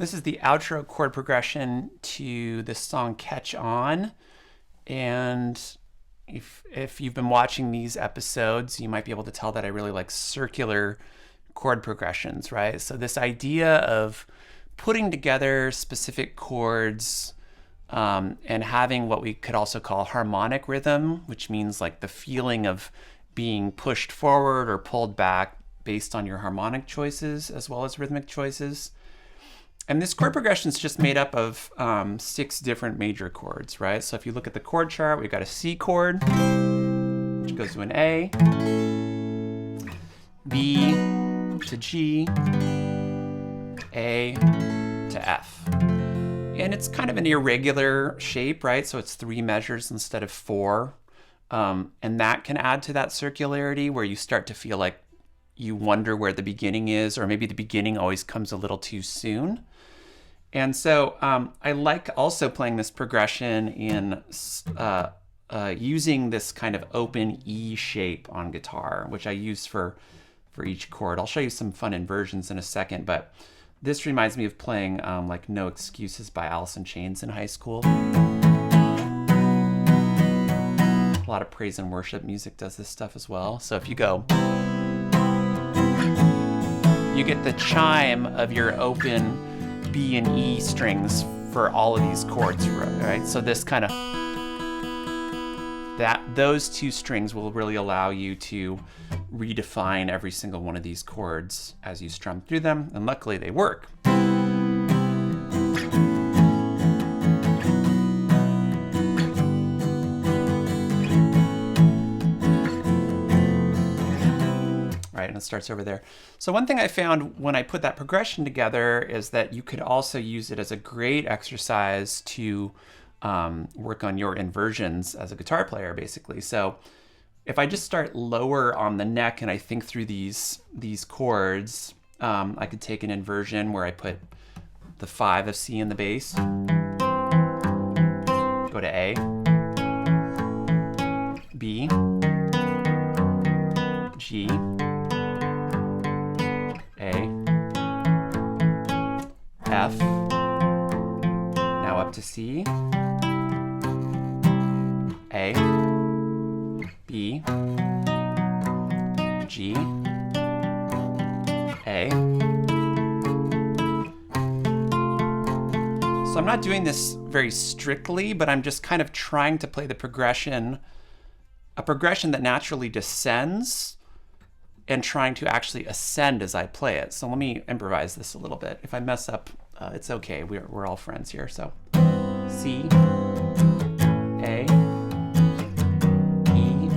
this is the outro chord progression to the song Catch On. And if you've been watching these episodes, you might be able to tell that I really like circular chord progressions, right? So this idea of putting together specific chords and having what we could also call harmonic rhythm, which means like the feeling of being pushed forward or pulled back based on your harmonic choices as well as rhythmic choices. And this chord progression is just made up of 6 different major chords, right? So if you look at the chord chart, we've got a C chord, which goes to an A, B to G, A to F. And it's kind of an irregular shape, right? So it's 3 measures instead of 4. And that can add to that circularity where you start to feel like you wonder where the beginning is, or maybe the beginning always comes a little too soon. And so I like also playing this progression in using this kind of open E shape on guitar, which I use for each chord. I'll show you some fun inversions in a second, but this reminds me of playing like No Excuses by Alice in Chains in high school. A lot of praise and worship music does this stuff as well. So if you go, you get the chime of your open B and E strings for all of these chords, right? So this kind of, those 2 strings will really allow you to redefine every single one of these chords as you strum through them, and luckily they work. Right, and it starts over there. So one thing I found when I put that progression together is that you could also use it as a great exercise to work on your inversions as a guitar player, basically. So if I just start lower on the neck and I think through these chords, I could take an inversion where I put the 5 of C in the bass, go to A, B, G, A, F, now up to C, A, B, G, A. So I'm not doing this very strictly, but I'm just kind of trying to play the progression, a progression that naturally descends, and trying to actually ascend as I play it. So let me improvise this a little bit. If I mess up, it's okay. We're all friends here. So C, A, E,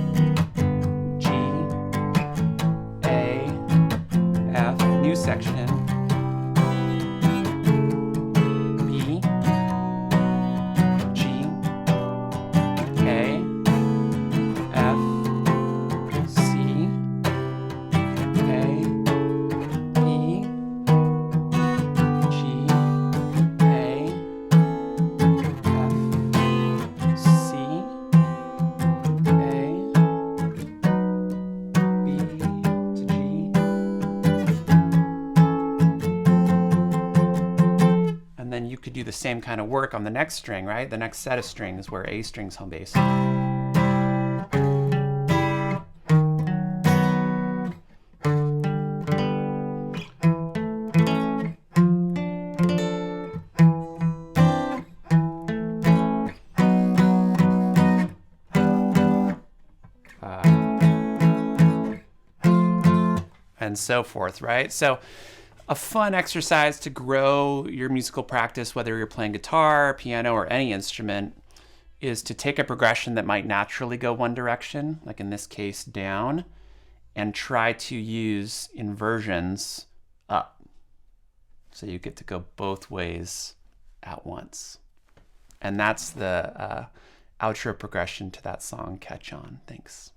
G, A, F, new section, B, G, A, F, C, A, E, G, A, F, C, A, B to G. And then you could do the same kind of work on the next string, right? The next set of strings where A string's home base. And so forth, right? So a fun exercise to grow your musical practice, whether you're playing guitar, piano, or any instrument, is to take a progression that might naturally go one direction, like in this case, down, and try to use inversions up. So you get to go both ways at once. And that's the outro progression to that song, Catch On. Thanks.